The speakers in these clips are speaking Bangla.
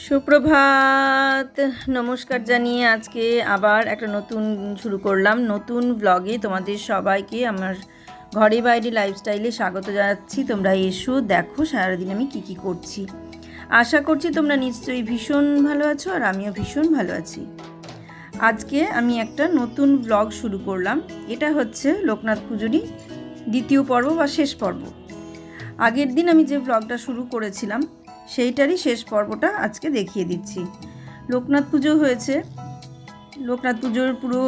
সুপ্রভাত, নমস্কার জানিয়ে আজকে আবার একটা নতুন শুরু করলাম। নতুন ব্লগে তোমাদের সবাইকে আমার ঘরে বাইরে লাইফস্টাইলে স্বাগত জানাচ্ছি। তোমরা এসো, দেখো সারাদিন আমি কি করছি। আশা করছি তোমরা নিশ্চয়ই ভীষণ ভালো আছো, আর আমিও ভীষণ ভালো আছি। আজকে আমি একটা নতুন ব্লগ শুরু করলাম। এটা হচ্ছে লোকনাথ পুজোরই দ্বিতীয় পর্ব বা শেষ পর্ব। আগের দিন আমি যে ব্লগটা শুরু করেছিলাম সেইটারই শেষ পর্বটা আজকে দেখিয়ে দিচ্ছি। লোকনাথ পুজো হয়েছে। লোকনাথ পুজোর পুরো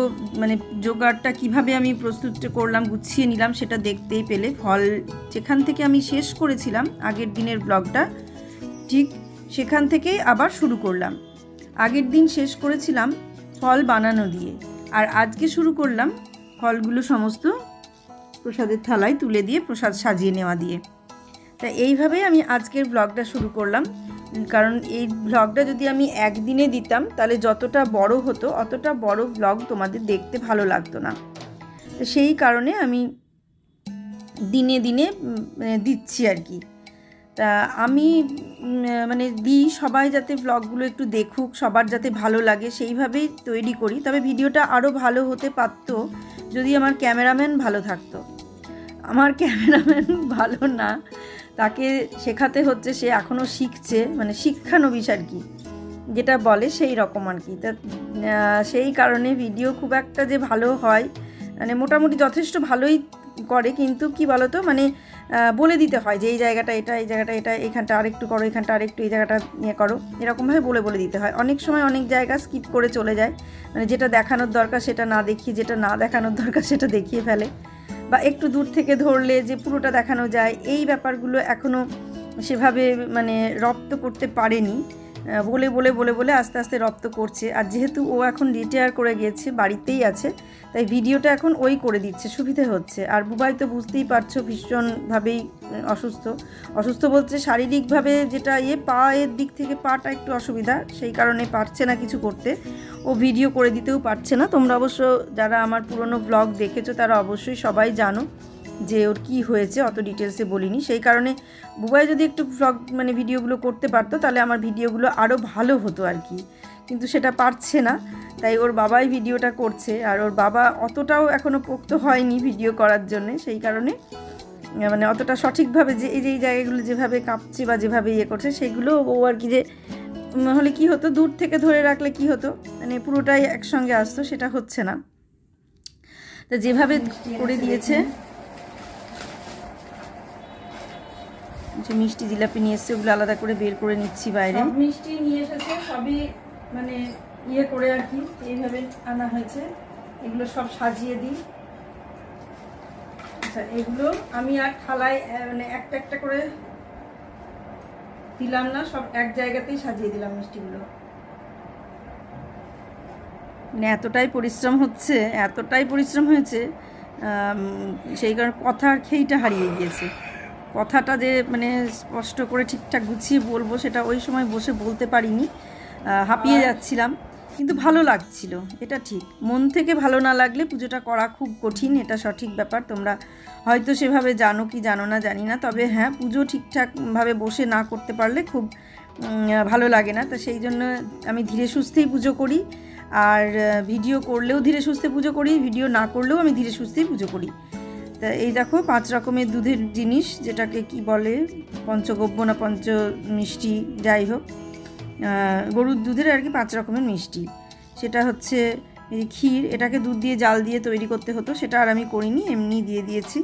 জোগাড়টা কিভাবে আমি প্রস্তুত করলাম, গুছিয়ে নিলাম, সেটা দেখতেই পেলে। ফল যেখান থেকে আমি শেষ করেছিলাম আগের দিনের ব্লগটা, ঠিক সেখান থেকেই আবার শুরু করলাম। আগের দিন শেষ করেছিলাম ফল বানানো দিয়ে, আর আজকে শুরু করলাম ফলগুলো সমস্ত প্রসাদের থালায় তুলে দিয়ে প্রসাদ সাজিয়ে নেওয়া দিয়ে। তা এইভাবেই আমি আজকের ব্লগটা শুরু করলাম। কারণ এই ব্লগটা যদি আমি একদিনে দিতাম তাহলে যতটা বড় হতো অতটা বড় ব্লগ তোমাদের দেখতে ভালো লাগতো না। তো সেই কারণে আমি দিনে দিনে দিচ্ছি আর কি। তা আমি দিই, সবাই যাতে ব্লগগুলো একটু দেখুক, সবার যাতে ভালো লাগে সেইভাবেই তৈরি করি। তবে ভিডিওটা আরও ভালো হতে পারতো যদি আমার ক্যামেরাম্যান ভালো থাকতো। আমার ক্যামেরাম্যান ভালো না, তাকে শেখাতে হচ্ছে, সে এখনও শিখছে, শিক্ষানবিশ আর কি যেটা বলে সেই রকম আর কি। তা সেই কারণে ভিডিও খুব একটা যে ভালো হয়, মোটামুটি যথেষ্ট ভালোই করে, কিন্তু কি বলো তো, বলে দিতে হয় যে এই জায়গাটা এটা, এই জায়গাটা এটা, এখানটা আরেকটু করো, এখানটা আরেকটু, এই জায়গাটা ইয়ে করো, এরকমভাবে বলে দিতে হয়। অনেক সময় অনেক জায়গা স্কিপ করে চলে যায়, যেটা দেখানোর দরকার সেটা না দেখিয়ে যেটা না দেখানোর দরকার সেটা দেখিয়ে ফেলে, বা একটু দূর থেকে ধরলে যে পুরোটা দেখানো যায়, এই ব্যাপারগুলো এখনও সেভাবে রপ্ত করতে পারেনি। বলে বলে বলে বলে আস্তে আস্তে রপ্ত করছে। আর যেহেতু ও এখন রিটায়ার করে গিয়েছে, বাড়িতেই আছে, তাই ভিডিওটা এখন ওই করে দিচ্ছে, সুবিধে হচ্ছে। আর বুবাই তো বুঝতেই পারছো ভীষণভাবেই অসুস্থ বলছে শারীরিকভাবে, যেটা পায়ের দিক থেকে পাটা একটু অসুবিধা, সেই কারণে পারছে না কিছু করতে। ও ভিডিও করে দিতেও পারছে না। তোমরা অবশ্য যারা আমার পুরনো ব্লগ দেখেছো তারা অবশ্যই সবাই জানো যে ওর কী হয়েছে, অত ডিটেলসে বলিনি। সেই কারণে বুবাই যদি একটু ব্লগ ভিডিওগুলো করতে পারতো তাহলে আমার ভিডিওগুলো আরও ভালো হতো আর কি, কিন্তু সেটা পারছে না। তাই ওর বাবাই ভিডিওটা করছে, আর ওর বাবা অতটাও এখনও পোক্ত হয়নি ভিডিও করার জন্যে। সেই কারণে অতটা সঠিকভাবে যে এই জায়গাগুলো যেভাবে কাঁপছে বা যেভাবে করছে সেগুলো ও আর কি, যে হলে কি হতো, দূর থেকে ধরে রাখলে কি হতো, পুরোটাই একসঙ্গে আসতো, সেটা হচ্ছে না। তা যেভাবে করে দিয়েছে, যে মিষ্টি জিলাপি নিয়ে এসছে, ওগুলো আলাদা করে বের করে নিচ্ছি বাইরে। মিষ্টি নিয়ে এসেছে, সবই করে আর কি এইভাবে আনা হয়েছে। এগুলো সব সাজিয়ে দিই। আচ্ছা, এগুলো আমি আর থালায় একটা একটা করে দিলাম না, সব এক জায়গাতেই সাজিয়ে দিলাম মিষ্টিগুলো। এতটাই পরিশ্রম হয়েছে, সেই কারণে কথার খেইটা হারিয়ে গিয়েছে। কথাটা যে স্পষ্ট করে ঠিকঠাক গুছিয়ে বলবো সেটা ওই সময় বসে বলতে পারিনি, হাঁপিয়ে যাচ্ছিলাম। কিন্তু ভালো লাগছিল, এটা ঠিক। মন থেকে ভালো না লাগলে পুজোটা করা খুব কঠিন, এটা সঠিক ব্যাপার। তোমরা হয়তো সেভাবে জানো কি জানো না জানি না, তবে হ্যাঁ, পুজো ঠিকঠাকভাবে বসে না করতে পারলে খুব ভালো লাগে না। তা সেই জন্য আমি ধীরে সুস্থেই পুজো করি, আর ভিডিও করলেও ধীরে সুস্থে পুজো করি, ভিডিও না করলেও আমি ধীরে সুস্থেই পুজো করি। তা এই দেখো 5 রকমের দুধের জিনিস, যেটাকে কি বলে, পঞ্চগব্য না পঞ্চ মিষ্টি, যাই হোক, গরুর দুধের আর কি 5 রকমের মিষ্টি। সেটা হচ্ছে এই ক্ষীর, এটাকে দুধ দিয়ে জাল দিয়ে তৈরি করতে হতো, সেটা আর আমি করিনি, এমনি দিয়ে দিয়েছি।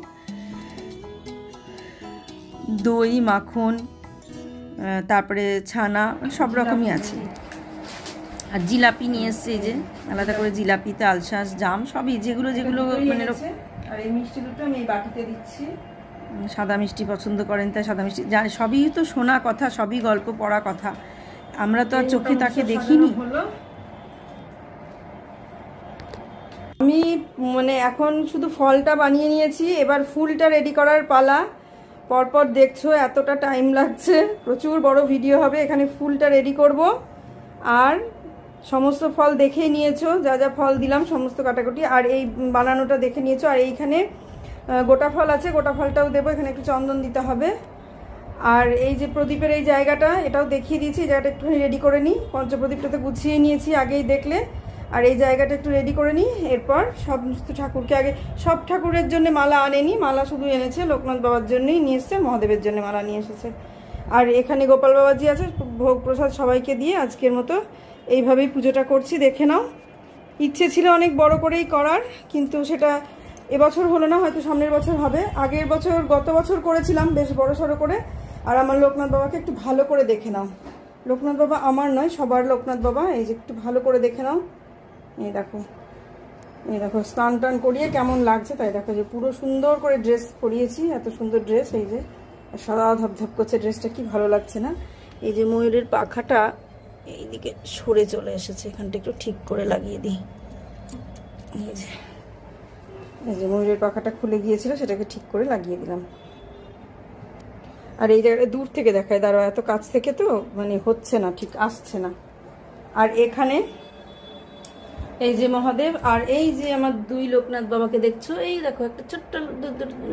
দই, মাখন, তারপরে ছানা, সব রকমই আছে। আর জিলাপি নিয়ে এসছে, এই যে আলাদা করে জিলাপি, তালশাঁস, জাম, সবই যেগুলো আর এই মিষ্টি দুটো আমি এই বাটিতে দিচ্ছি। সাদা মিষ্টি পছন্দ করেন তাই সাদা মিষ্টি, সবই তো শোনা কথা, সবই গল্প পড়া কথা, আমরা তো আর চোখে তাকে দেখিনি। আমি এখন শুধু ফলটা বানিয়ে নিয়েছি, এবার ফুলটা রেডি করার পালা। পরপর দেখছো এতটা টাইম লাগছে, প্রচুর বড় ভিডিও হবে। এখানে ফুলটা রেডি করব, আর সমস্ত ফল দেখে নিয়েছো, যা যা ফল দিলাম সমস্ত কাটাকুটি, আর এই বানানোটা দেখে নিয়েছো। আর এইখানে গোটা ফল আছে, গোটা ফলটাও দেবো, এখানে একটু চন্দন দিতে হবে। আর এই যে প্রদীপের এই জায়গাটা, এটাও দেখিয়ে দিয়েছি, এই জায়গাটা একটুখানি রেডি করে নিই। পঞ্চপ্রদীপটা তো গুছিয়ে নিয়েছি আগেই দেখলে। আর এই জায়গাটা একটু রেডি করে নিই। এরপর সমস্ত ঠাকুরকে আগে, সব ঠাকুরের জন্য মালা আনেনি, মালা শুধু এনেছে লোকনাথ বাবার জন্যই নিয়ে এসছে, মহাদেবের জন্য মালা নিয়ে এসেছে। আর এখানে গোপাল বাবাজি আছে, ভোগ প্রসাদ সবাইকে দিয়ে আজকের মতো এইভাবেই পুজোটা করছি। দেখে নাও, ইচ্ছে ছিল অনেক বড় করেই করার, কিন্তু সেটা এবছর হলো না, হয়তো সামনের বছর হবে। আগের বছর, গত বছর করেছিলাম বেশ বড় সড়ো করে। আর আমার লোকনাথ বাবাকে একটু ভালো করে দেখে নাও। লোকনাথ বাবা আমার নয়, সবার লোকনাথ বাবা। এই যে একটু ভালো করে দেখে নাও। এই দেখো, এই দেখো স্নান টান করিয়ে কেমন লাগছে তাই দেখো, যে পুরো সুন্দর করে ড্রেস পরিয়েছি, এত সুন্দর ড্রেস। এই যে সাদা ধপধপ করছে ড্রেসটা, কি ভালো লাগছে না? এই যে ময়ূরের পাখাটা এইদিকে সরে চলে এসেছে, এখানটা একটু ঠিক করে লাগিয়ে দিই। এই যে ময়ূরের পাখাটা খুলে গিয়েছিল, সেটাকে ঠিক করে লাগিয়ে দিলাম। আর এই জায়গাটা দূর থেকে দেখায়, দাঁড়াও, এত কাছ থেকে তো মানে হচ্ছে না, ঠিক আসছে না। আর এখানে এই যে মহাদেব, আর এই যে আমার দুই লোকনাথ বাবাকে দেখছো, এই দেখো একটা ছোট্ট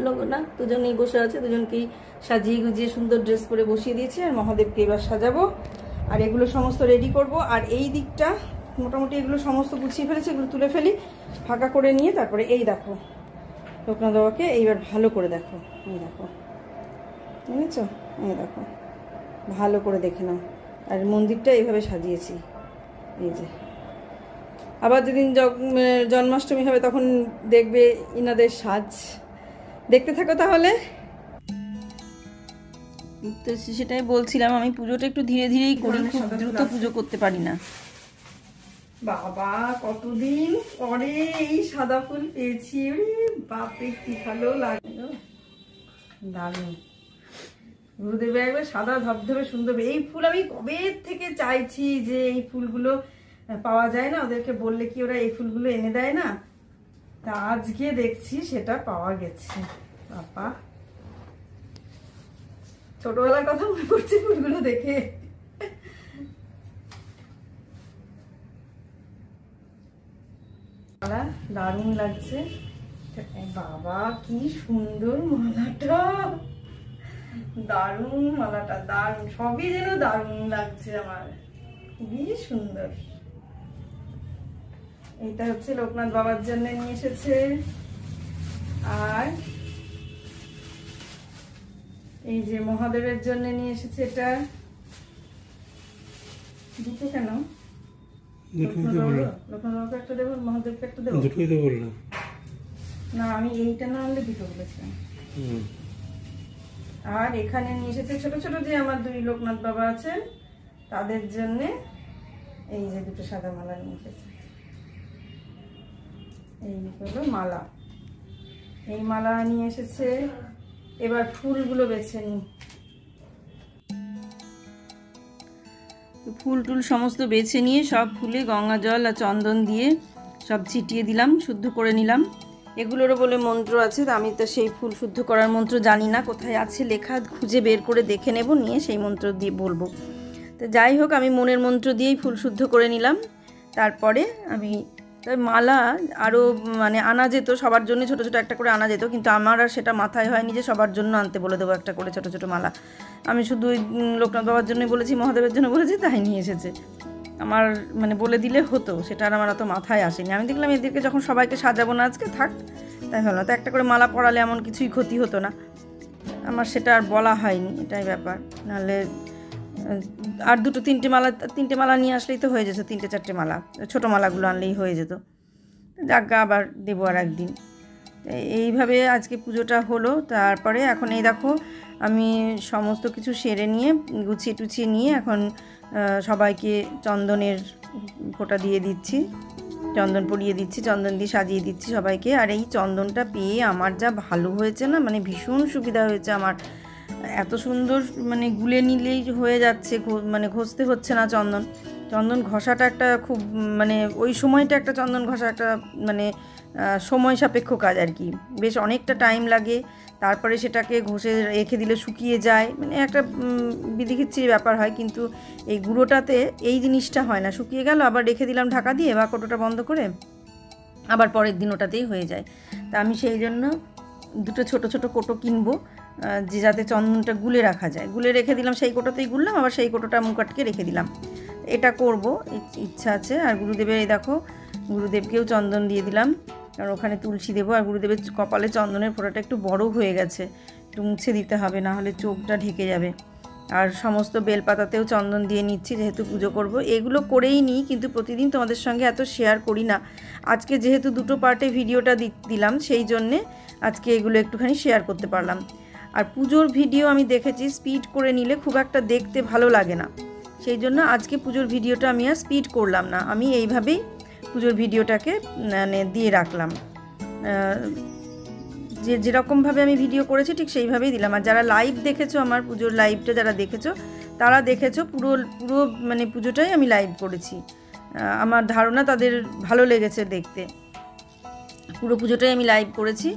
লোকনাথ, দুজনেই বসে আছে, দুজনকেই সাজিয়ে গুজিয়ে সুন্দর ড্রেস পরে বসিয়ে দিয়েছি। আর মহাদেবকে এবার সাজাবো, আর এগুলো সমস্ত রেডি করব। আর এই দিকটা মোটামুটি এগুলো সমস্ত গুছিয়ে ফেলেছি, এগুলো তুলে ফেলি ফাঁকা করে নিয়ে। তারপরে এই দেখো লোকনাথ বাবাকে এইবার ভালো করে দেখো, এই দেখো, বুঝেছো? এই দেখো ভালো করে দেখে নাও। আর মন্দিরটা এইভাবে সাজিয়েছি। এই যে আবার যেদিন জন্মাষ্টমী হবে তখন দেখবে ইনাদের সাজ, দেখতে থাকো তাহলে। তো সেটাই বলছিলাম, আমি পুজোটা একটু ধীরে ধীরেই করি, খুব দ্রুত পুজো করতে পারি না। বাবা কতদিন পরে এই সাদা ফুল পেয়েছি, বাপরে কি ভালো লাগলো, দারুণ। গুরুদেবের একবার সাদা ধবধবে সুন্দর, এই ফুল আমি কবে থেকে চাইছি যে এই ফুলগুলো পাওয়া যায় না, ওদেরকে বললে কি ওরা এই ফুলগুলো এনে দেয় না, তা আজকে দেখছি সেটা পাওয়া গেছে। বাবা ছোটবেলার কথা মনে করছে ফুলগুলো দেখে। দারুণ লাগছে বাবা, কি সুন্দর মালাটা, দারুণ মালাটা, দারুণ, সবই যেন দারুণ লাগছে আমার, খুবই সুন্দর। এইটা হচ্ছে লোকনাথ বাবার জন্য নিয়ে এসেছে। আর এই যে মহাদেবের জন্য নিয়ে এসেছে, এটা দুটো কেন? লোকনাথ বাবাকে একটা দেবো, মহাদেবকে একটা দেবো, দুটোই তো বললাম না, আমি এইটা না আনলে দুটো বলেছিলাম। আর এখানে নিয়ে এসেছে ছোট ছোট যে আমার দুই লোকনাথ বাবা আছেন তাদের জন্য এই যে দুটো সাদা মালা নিয়ে এসেছে। এই হলো মালা, এই মালা নিয়ে এসেছে। এবার ফুলগুলো বেছে নিই, ফুল টুল সমস্ত বেছে নিয়ে সব ফুলে গঙ্গা জল আর চন্দন দিয়ে সব ছিটিয়ে দিলাম, শুদ্ধ করে নিলাম। এগুলোরও বলে মন্ত্র আছে, আমি তো সেই ফুল শুদ্ধ করার মন্ত্র জানি না, কোথায় আছে লেখা খুঁজে বের করে দেখে নেব, নিয়ে সেই মন্ত্র দিয়ে বলবো। তো যাই হোক, আমি মনের মন্ত্র দিয়েই ফুল শুদ্ধ করে নিলাম। তারপরে আমি মালা আরও মানে আনা যেত, সবার জন্য ছোটো ছোটো একটা করে আনা যেত, কিন্তু আমার আর সেটা মাথায় হয়নি যে সবার জন্য আনতে বলে দেবো একটা করে ছোটো ছোটো মালা। আমি শুধু ওই লোকনাথ বাবার জন্যই বলেছি, মহাদেবের জন্য বলেছি, তাই নিয়ে এসেছে। আমার মানে বলে দিলে হতো, সেটা আর আমার অত মাথায় আসেনি। আমি দেখলাম এদেরকে যখন সবাইকে সাজাবো না আজকে, থাক, তাই হলো, তো একটা করে মালা পরালে এমন কিছুই ক্ষতি হতো না। আমার সেটা আর বলা হয়নি, এটাই ব্যাপার। নাহলে আর তিনটে মালা নিয়ে আসলেই তো হয়ে যেত, 3-4টে মালা, ছোটো মালাগুলো আনলেই হয়ে যেত। যাজ্ঞা আবার দেবো আর একদিন। এইভাবে আজকে পুজোটা হলো। তারপরে এখন এই দেখো আমি সমস্ত কিছু সেরে নিয়ে গুছিয়ে টুছিয়ে নিয়ে এখন সবাইকে চন্দনের ফোঁটা দিয়ে দিচ্ছি, চন্দন পরিয়ে দিচ্ছি, চন্দন দিয়ে সাজিয়ে দিচ্ছি সবাইকে। আর এই চন্দনটা পেয়ে আমার যা ভালো হয়েছে না, মানে ভীষণ সুবিধা হয়েছে আমার, এত সুন্দর মানে গুলে নিলেই হয়ে যাচ্ছে, মানে ঘষতে হচ্ছে না। চন্দন ঘষাটা একটা খুব মানে ওই সময়টা একটা চন্দন ঘষা একটা মানে সময় সাপেক্ষ কাজ আর কি, বেশ অনেকটা টাইম লাগে। তারপরে সেটাকে ঘষে রেখে দিলে শুকিয়ে যায়, মানে একটা বিধিখিচ্ছির ব্যাপার হয়। কিন্তু এই গুঁড়োটাতে এই জিনিসটা হয় না, শুকিয়ে গেল আবার রেখে দিলাম ঢাকা দিয়ে বা কোটোটা বন্ধ করে, আবার পরের দিন ওটাতেই হয়ে যায়। তা আমি সেই জন্য দুটো ছোট ছোট কোটো কিনবো, যে যাতে চন্দনটা গুলে রাখা যায়, গুলে রেখে দিলাম, সেই কোটোতেই গুললাম, আবার সেই কোটোটা মুখ আটকে রেখে দিলাম। এটা করব, ইচ্ছা আছে। আর গুরুদেবের এই দেখো, গুরুদেবকেও চন্দন দিয়ে দিলাম, কারণ ওখানে তুলসী দেবো। আর গুরুদেবের কপালে চন্দনের ফোঁটাটা একটু বড় হয়ে গেছে, একটু মুছে দিতে হবে, না হলে চোখটা ঢেকে যাবে। আর সমস্ত বেলপাতাতেও চন্দন দিয়ে নিচ্ছি, যেহেতু পুজো করব। এগুলো করেই নিই, কিন্তু প্রতিদিন তোমাদের সঙ্গে এত শেয়ার করি না। আজকে যেহেতু দুটো পার্টে ভিডিওটা দিলাম, সেই জন্যে আজকে এগুলো একটুখানি শেয়ার করতে পারলাম। আর পুজোর ভিডিও আমি দেখেছি স্পিড করে নিলে খুব একটা দেখতে ভালো লাগে না, সেই জন্য আজকে পুজোর ভিডিওটা আমি আর স্পিড করলাম না, আমি এইভাবেই পুজোর ভিডিওটাকে মানে দিয়ে রাখলাম। যেরকমভাবে আমি ভিডিও করেছি ঠিক সেইভাবেই দিলাম। আর যারা লাইভ দেখেছো, আমার পুজোর লাইভটা যারা দেখেছো, তারা দেখেছো পুরো মানে পুজোটাই আমি লাইভ করেছি। আমার ধারণা তাদের ভালো লেগেছে দেখতে। পুরো পুজোটাই আমি লাইভ করেছি,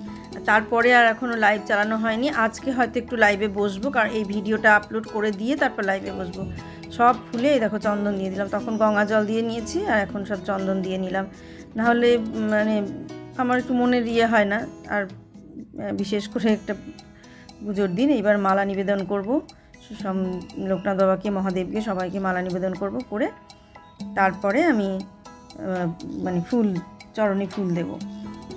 তারপরে আর এখনও লাইভ চালানো হয়নি। আজকে হয়তো একটু লাইভে বসবো, কারণ এই ভিডিওটা আপলোড করে দিয়ে তারপর লাইভে বসবো। সব ফুলে দেখো চন্দন দিয়ে দিলাম, তখন গঙ্গা জল দিয়ে নিয়েছি, আর এখন সব চন্দন দিয়ে নিলাম। নাহলে মানে আমার একটু মনের হয় না। আর বিশেষ করে একটা পুজোর দিন এবার মালা নিবেদন করব, সব লোকনাথ বাবাকে, মহাদেবকে, সবাইকে মালা নিবেদন করব, করে তারপরে আমি মানে চরণে ফুল দেব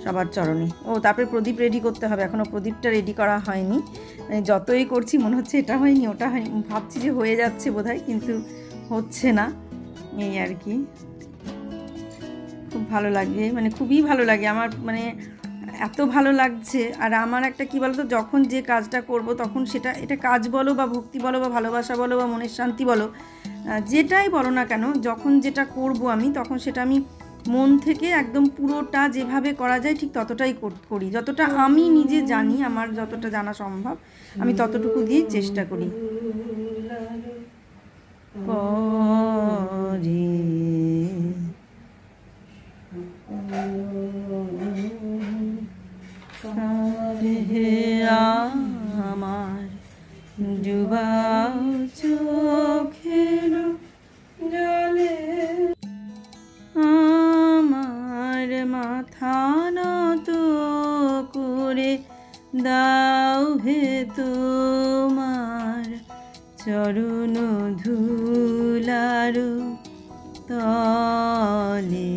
সবার চরণে। তারপরে প্রদীপ রেডি করতে হবে, এখনও প্রদীপটা রেডি করা হয়নি। মানে যতই করছি মনে হচ্ছে এটা হয়নি ওটা হয়নি, ভাবছি যে হয়ে যাচ্ছে বোধহয়, কিন্তু হচ্ছে না, এই আর কি। খুব ভালো লাগে, মানে খুবই ভালো লাগে আমার, মানে এত ভালো লাগছে। আর আমার একটা কী বলো তো, যখন যে কাজটা করব তখন এটা কাজ বলো বা ভক্তি বলো বা ভালোবাসা বলো বা মনের শান্তি বলো, যেটাই বলো না কেন, যখন যেটা করব আমি, তখন সেটা আমি মন থেকে একদম পুরোটা যেভাবে করা যায় ঠিক ততটাই করি, যতটা আমি নিজে জানি, আমার যতটা জানা সম্ভব আমি ততটুকু দিয়ে চেষ্টা করি। আমার ডুবা চোখের জলে আমার মাথা নত করে দাও হে তোমার চরণ ধুলার তলে।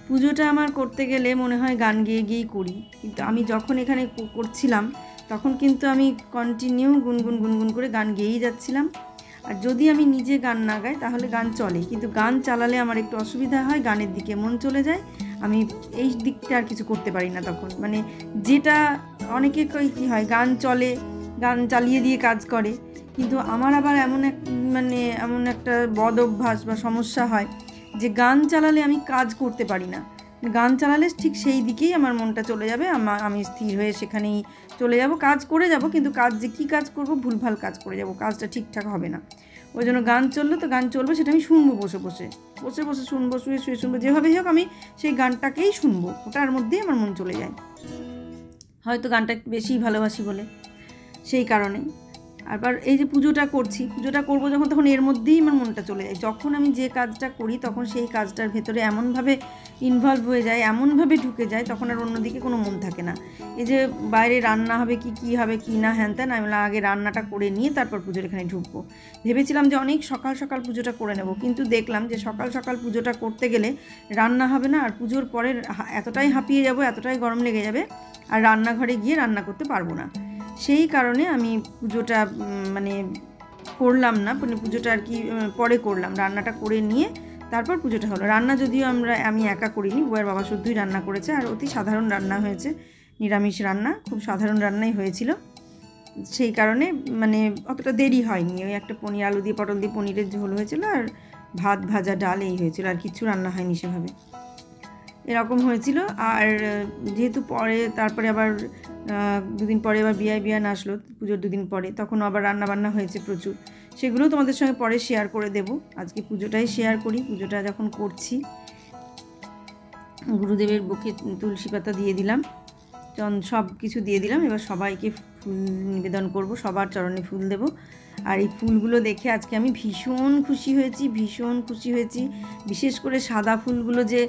পুজোটা আমার করতে গেলে মনে হয় গান গেয়ে গিয়েই করি, কিন্তু আমি যখন এখানে করছিলাম তখন কিন্তু আমি কন্টিনিউ গুনগুন করে গান গেয়েই যাচ্ছিলাম। আর যদি আমি নিজে গান না গাই তাহলে গান চলে, কিন্তু গান চালালে আমার একটু অসুবিধা হয়, গানের দিকে মন চলে যায়, আমি এই দিকটা আর কিছু করতে পারি না তখন। মানে যেটা অনেকে কী হয়, গান চলে, গান চালিয়ে দিয়ে কাজ করে, কিন্তু আমার আবার এমন একটা বদ অভ্যাস বা সমস্যা হয় যে গান চালালে আমি কাজ করতে পারি না। গান চালালে ঠিক সেই দিকেই আমার মনটা চলে যাবে, আমি স্থির হয়ে সেখানেই চলে যাব, কাজ করে যাব, কিন্তু কী কাজ করব, ভুলভাল কাজ করে যাব, কাজটা ঠিকঠাক হবে না। ওই জন্য গান চললো তো গান চলবে, সেটা আমি শুনবো, বসে শুনবো, শুয়ে শুনবো, যেভাবেই হোক আমি সেই গানটাকেই শুনবো, ওটার মধ্যেই আমার মন চলে যায়, হয়তো গানটা বেশি ভালোবাসি বলে, সেই কারণে। আবার এই যে পুজোটা করবো যখন, তখন এর মধ্যেই আমার মনটা চলে যায়। যখন আমি যে কাজটা করি তখন সেই কাজটার ভেতরে এমনভাবে ইনভলভ হয়ে যায়, এমনভাবে ঢুকে যায়, তখন আর অন্যদিকে কোনো মন থাকে না। এই যে বাইরে রান্না হবে কী হবে কী না হ্যান ত্যান, আমি আগে রান্নাটা করে নিয়ে তারপর পুজোর এখানে ঢুকবো। ভেবেছিলাম যে অনেক সকাল সকাল পুজোটা করে নেব, কিন্তু দেখলাম যে সকাল সকাল পুজোটা করতে গেলে রান্না হবে না, আর পুজোর পরে এতটাই হাঁপিয়ে যাব, এতটাই গরম লেগে যাবে, আর রান্নাঘরে গিয়ে রান্না করতে পারবো না। সেই কারণে আমি পুজোটা মানে করলাম না, মানে পুজোটা আর কি পরে করলাম, রান্নাটা করে নিয়ে তারপর পুজোটা হলো। রান্না যদিও আমি একা করিনি, বউয়ের বাবা শুদ্ধই রান্না করেছে, আর অতি সাধারণ রান্না হয়েছে, নিরামিষ রান্না, খুব সাধারণ রান্নাই হয়েছিল। সেই কারণে মানে অতটা দেরি হয়নি, ওই একটা পনির, আলু দিয়ে পটল দিয়ে পনিরের ঝোল হয়েছিল, আর ভাত ভাজা ডাল এই হয়েছিল, আর কিছু রান্না হয়নি সেভাবে, এরকম হয়েছিল। আর যেহেতু তারপরে আবার দুদিন পরে আবার বিয়ান আসলো, পুজোর দুদিন পরে, তখন আবার রান্নাবান্না হয়েছে প্রচুর, সেগুলোও তোমাদের সঙ্গে পরে শেয়ার করে দেব। আজকে পুজোটাই শেয়ার করি, পুজোটা যখন করছি। গুরুদেবের বুকে তুলসী পাতা দিয়ে দিলাম, সব কিছু দিয়ে দিলাম, এবার সবাইকে ফুল নিবেদন করব, সবার চরণে ফুল দেব। আর এই ফুলগুলো দেখে আজকে আমি ভীষণ খুশি হয়েছি। বিশেষ করে সাদা ফুলগুলো যে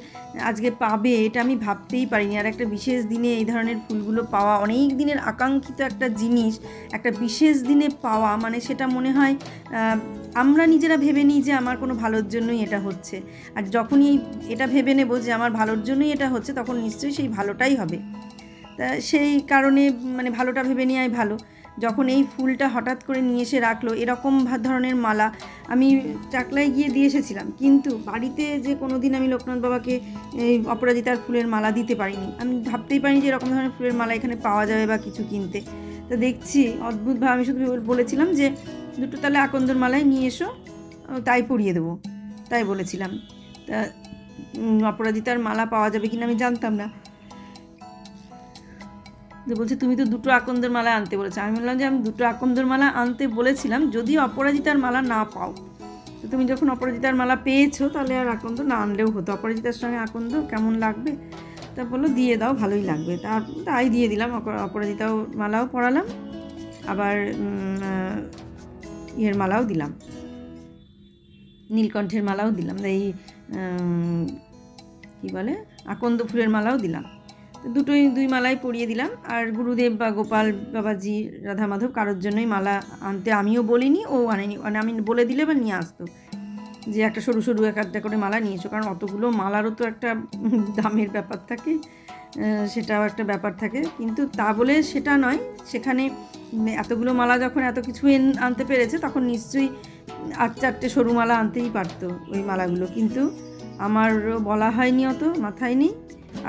আজকে পাবে এটা আমি ভাবতেই পারিনি। আর একটা বিশেষ দিনে এই ধরনের ফুলগুলো পাওয়া, অনেক দিনের আকাঙ্ক্ষিত একটা জিনিস একটা বিশেষ দিনে পাওয়া, মানে সেটা মনে হয় আমরা নিজেরা ভেবে নিই যে আমার কোনো ভালোর জন্যই এটা হচ্ছে। আর যখনই এটা ভেবে নেব যে আমার ভালোর জন্যই এটা হচ্ছে, তখন নিশ্চয়ই সেই ভালোটাই হবে। তা সেই কারণে মানে ভালোটা ভেবে নেওয়াই ভালো। যখন এই ফুলটা হঠাৎ করে নিয়ে এসে রাখলো, এরকম ধরনের মালা আমি চাকলায় গিয়ে দিয়ে এসেছিলাম, কিন্তু বাড়িতে যে কোনো দিন আমি লোকনাথ বাবাকে এই অপরাজিতার ফুলের মালা দিতে পারিনি। আমি ভাবতেই পারিনি যে এরকম ধরনের ফুলের মালা এখানে পাওয়া যাবে বা কিছু কিনতে। তা দেখছি অদ্ভুতভাবে, আমি শুধু বলেছিলাম যে দুটো তাহলে আকন্দর মালায় নিয়ে এসো, তাই পরিয়ে দেবো, তাই বলেছিলাম। তা অপরাজিতার মালা পাওয়া যাবে কিনা আমি জানতাম না। যে বলছে তুমি তো দুটো আকন্দর মালা আনতে বলেছো। আমি বললাম যে আমি দুটো আকন্দর মালা আনতে বলেছিলাম যদি অপরাজিতার মালা না পাও। তো তুমি যখন অপরাজিতার মালা পেয়েছো তাহলে আর আকন্দ না আনলেও হতো, অপরাজিতার সঙ্গে আকন্দ কেমন লাগবে। তা বললো দিয়ে দাও, ভালোই লাগবে। তাই দিয়ে দিলাম। অপরাজিতাও মালাও পরালাম, আবার ইয়ের মালাও দিলাম, নীলকণ্ঠের মালাও দিলাম, এই কী বলে আকন্দ ফুলের মালাও দিলাম। দুই মালাই পরিয়ে দিলাম। আর গুরুদেব বা গোপাল বাবাজি, রাধা মাধব কারোর জন্যই মালা আনতে আমিও বলিনি, ও আনেনি। মানে আমি বলে দিলে বা নিয়ে আসতো যে একটা সরু সরু একটা করে মালা নিয়েছো, কারণ অতগুলো মালারও তো একটা দামের ব্যাপার থাকে, সেটাও একটা ব্যাপার থাকে। কিন্তু তা বলে সেটা নয়, সেখানে এতগুলো মালা যখন এত কিছু আনতে পেরেছে, তখন নিশ্চয়ই 8-4টে সরু মালা আনতেই পারতো ওই মালাগুলো। কিন্তু আমার বলা হয়নি, অত মাথায় নেই।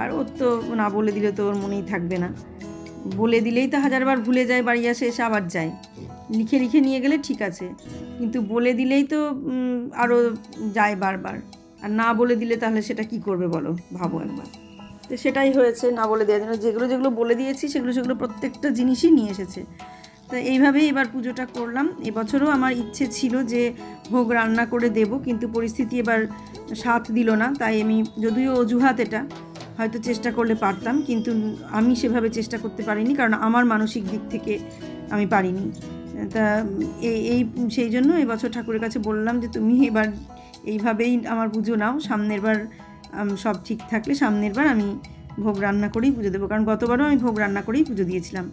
আর ওর তো না বলে দিলে তো ওর মনেই থাকবে না, বলে দিলেই তো হাজারবার ভুলে যায়, বাড়ি এসে আবার যায়। লিখে নিয়ে গেলে ঠিক আছে, কিন্তু বলে দিলেই তো আরও যায় বারবার। আর না বলে দিলে তাহলে সেটা কি করবে বলো, ভাবো একবার। তো সেটাই হয়েছে, না বলে দেওয়ার জন্য যেগুলো বলে দিয়েছি সেগুলো প্রত্যেকটা জিনিসই নিয়ে এসেছে। তো এইভাবেই এবার পুজোটা করলাম। এবছরও আমার ইচ্ছে ছিল যে ভোগ রান্না করে দেব, কিন্তু পরিস্থিতি এবার সাথ দিল না। তাই আমি, যদিও অজুহাত এটা, হয়তো চেষ্টা করলে পারতাম, কিন্তু আমি সেভাবে চেষ্টা করতে পারিনি, কারণ আমার মানসিক দিক থেকে আমি পারিনি। তা সেই জন্য এবছর ঠাকুরের কাছে বললাম যে তুমি এবার এইভাবেই আমার পুজো নাও, সামনের বার সব ঠিক থাকলে সামনের বার আমি ভোগ রান্না করেই পুজো দেবো। কারণ গতবারও আমি ভোগ রান্না করেই পুজো দিয়েছিলাম।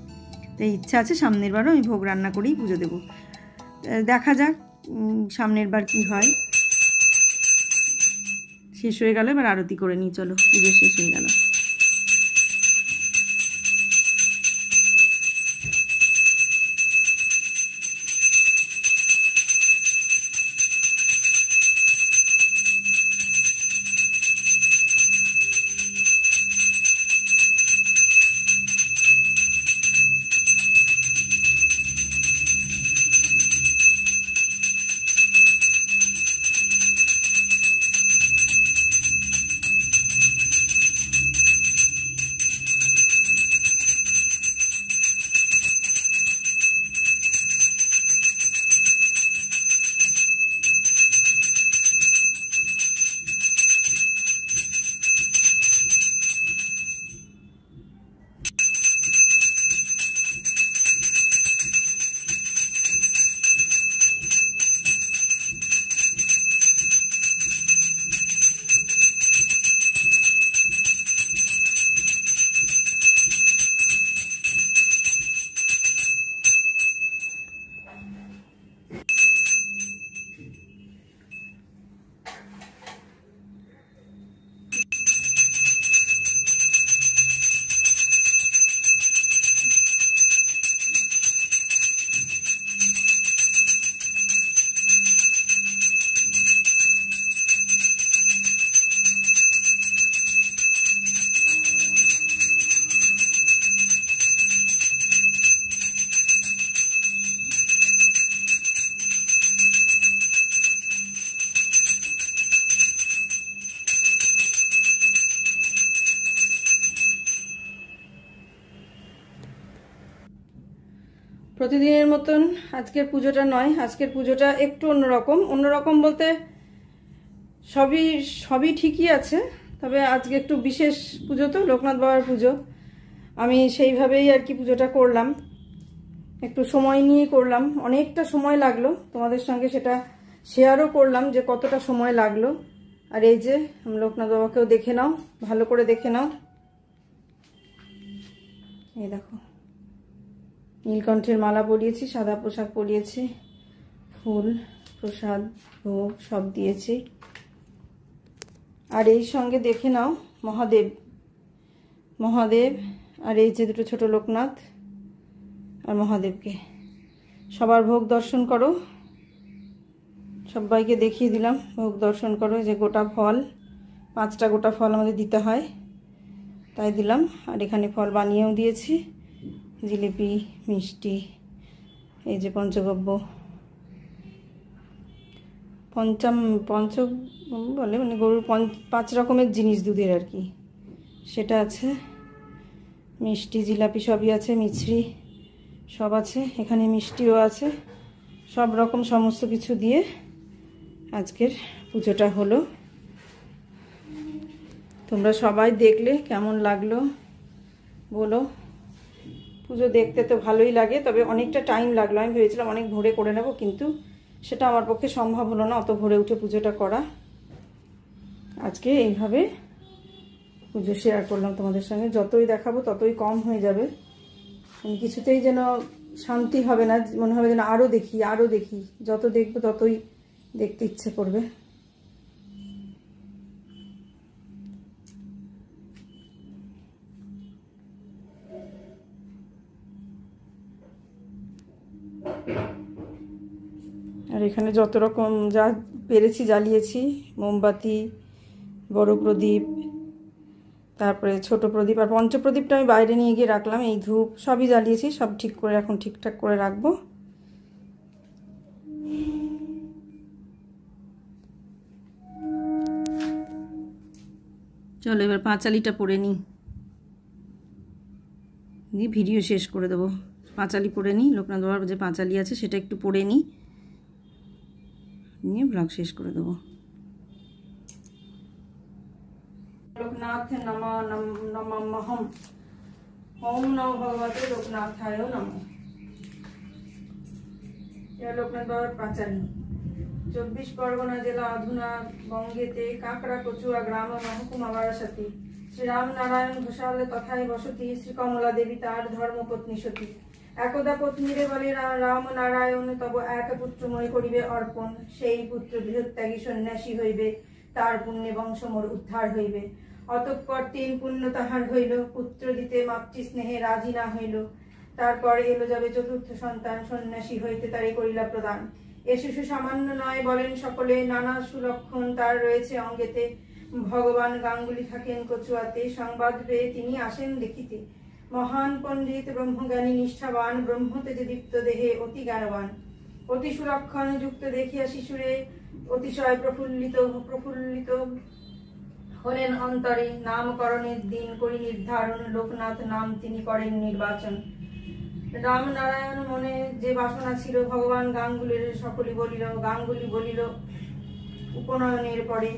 তাই ইচ্ছা আছে সামনের বারও আমি ভোগ রান্না করেই পুজো দেবো। দেখা যাক সামনের বার কী হয়। শেষ হয়ে গেল, এবার আরতি করে নিই। চলো, পুজো শেষ হয়ে গেল। প্রতিদিনের মতন আজকের পুজোটা নয়, আজকের পুজোটা একটু অন্যরকম বলতে সবই ঠিকই আছে, তবে আজকে একটু বিশেষ পুজো, তো লোকনাথ বাবার পুজো, আমি সেইভাবেই আর কি পুজোটা করলাম। একটু সময় নিয়ে করলাম, অনেকটা সময় লাগলো, তোমাদের সঙ্গে সেটা শেয়ারও করলাম যে কতটা সময় লাগলো। আর এই যে লোকনাথ বাবাকেও দেখে নাও, ভালো করে দেখে নাও। এই দেখো নীলকণ্ঠের মালা পরিয়েছি, সাদা পোশাক পরিয়েছি, ফুল প্রসাদ ভোগ সব দিয়েছি। আর এই সঙ্গে দেখে নাও মহাদেব, আর এই যে দুটো ছোট লোকনাথ আর মহাদেবকে, সবার ভোগ দর্শন করো। সবাইকে দেখিয়ে দিলাম ভোগ দর্শন করো। যে গোটা ফল, 5টা গোটা ফল আমাদের দিতে হয়, তাই দিলাম। আর এখানে ফল বানিয়েও দিয়েছি, জিলিপি, মিষ্টি, এই যে পঞ্চগব্য, পঞ্চ বলে মানে গরুর 5 রকমের জিনিস দুধের আর কি, সেটা আছে। মিষ্টি, জিলাপি সবই আছে, মিছরি সব আছে, এখানে মিষ্টিও আছে। সব রকম সমস্ত কিছু দিয়ে আজকের পুজোটা হলো। তোমরা সবাই দেখলে কেমন লাগলো বলো। পুজো দেখতে তো ভালোই লাগে, তবে অনেকটা টাইম লাগলো। আমি ভেবেছিলাম অনেক ভোরে করে নেব, কিন্তু সেটা আমার পক্ষে সম্ভব হলো না অত ভোরে উঠে পুজোটা করা। আজকে এইভাবে পুজো শেয়ার করলাম তোমাদের সঙ্গে। যতই দেখাবো ততই কম হয়ে যাবে, কিছুতেই যেন শান্তি হবে না, মনে হবে যেন আরও দেখি। যত দেখবো ততই দেখতে ইচ্ছে করবে। আর এখানে যত রকম যা পেরেছি জ্বালিয়েছি, মোমবাতি, বড় প্রদীপ, তারপরে ছোট প্রদীপ, আর পঞ্চপ্রদীপটা আমি বাইরে নিয়ে গিয়ে রাখলাম। এই ধূপ সবই জ্বালিয়েছি, সব ঠিক করে এখন ঠিকঠাক করে রাখবো। চলো এবার পাঁচালিটা পড়ে নিই, দিয়ে ভিডিও শেষ করে দেবো। পাঁচালি পড়ে নিই, লোকনাথ বাবার যে পাঁচালি আছে সেটা একটু পড়ে নিই, নিয়ে ব্লগ শেষ করে দেবো। लोकनाथ नमः ओम नमो भगवते लोकनाथाय नमः। लोकनाथ बाবার পাঁচালী। 24 পরগনা জেলা অধুনা বঙ্গেতে কাকড়া কচুয়া গ্রাম মহকুমা বারাসাতি। শ্রীরাম নারায়ণ ঘোষালে তথায় বসতি, শ্রী কমলা দেবী তার ধর্মপত্নী সতী। একদা পত্নীরে বলে রাম নারায়ণ তব এক পুত্রময় করিবে অর্পণ, সেই পুত্র গৃহত্যাগী সন্ন্যাসী হইবে, তার পুণ্যে বংশমোর উদ্ধার হইবে। অতঃপর 3 পুণ্য তাহার হইল, পুত্র দিতে মাতৃস্নেহে রাজি না হইল। তারপর এলো যাবে 4র্থ সন্তান, সন্ন্যাসী হইতে তারে করিলা প্রদান। এ শিশু সামান্য নয় বলেন সকলে, নানা সুলক্ষণ তার রয়েছে অঙ্গেতে। ভগবান গাঙ্গুলি থাকেন কচুয়াতে, সংবাদ পেয়ে তিনি আসেন দেখিতে। মহান পণ্ডিত ব্রহ্মজ্ঞানী নিষ্ঠাবান, ব্রহ্মতেজে দীপ্ত দেহে অতি জ্ঞানবান। অতি সুলক্ষণ যুক্ত দেখিয়া শিশুরে অতিশয় প্রফুল্লিত হলেন অন্তরে। নামকরণের দিন করি নির্ধারণ, লোকনাথ নাম তিনি করেন নির্বাচন। রাম নারায়ণ মনে যে বাসনা ছিল, ভগবান গাঙ্গুলির গাঙ্গুলি বলিল উপনয়নের পরে।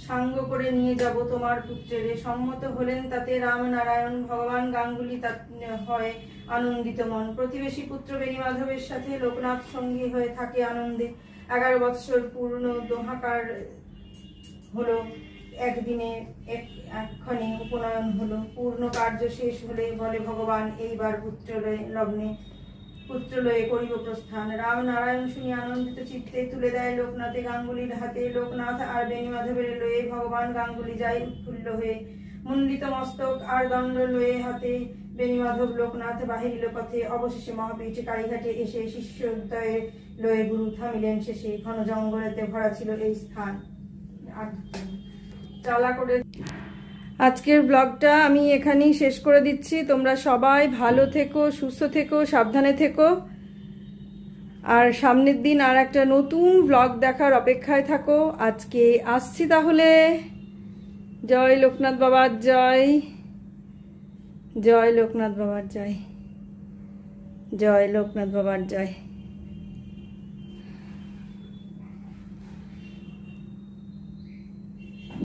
সাঙ্গ করে নিয়ে যাব তোমার পুত্রের, সম্মত হলেন তাতে রাম নারায়ণ। ভগবান গাঙ্গুলি হয় আনন্দিত মন, প্রতিবেশী পুত্র বেণীমাধবের সাথে লোকনাথ সঙ্গী হয়ে থাকে আনন্দে। 11 বৎসর পূর্ণ দোহাকার হলো, একদিনে এক্ষণে উপনয়ন হলো। পূর্ণ কার্য শেষ হলে বলে ভগবান, এইবার পুত্র লয়ে করিব প্রস্থান। রাম নারায়ণ শুনি আনন্দিত চিত্তে তুলে দেয় লোকনাথে গাঙ্গুলির হাতে। লোকনাথ আর বেণীমাধবের লয়ে ভগবান গাঙ্গুলি যায় উৎফুল্ল হয়ে। মুন্ডিত মস্তক আর দণ্ড লয়ে হাতে বেণীমাধব লোকনাথ বাহিরিল পথে। অবশেষে মহাপীঠ কালীঘাটে এসে শিষ্যোদয়ে লয়ে গুরু থামিলেন শেষে। ঘন জঙ্গলেতে ভরা ছিল এই স্থান। চালা করে আজকের ব্লগটা আমি এখানেই শেষ করে দিচ্ছি। তোমরা সবাই ভালো থেকো, সুস্থ থেকো, সাবধানে থেকো। আর সামনের দিন আর একটা নতুন ব্লগ দেখার অপেক্ষায় থাকো। আজকে আসছি তাহলে। জয় লোকনাথ বাবার জয়, জয় লোকনাথ বাবার জয়, জয় লোকনাথ বাবার জয়।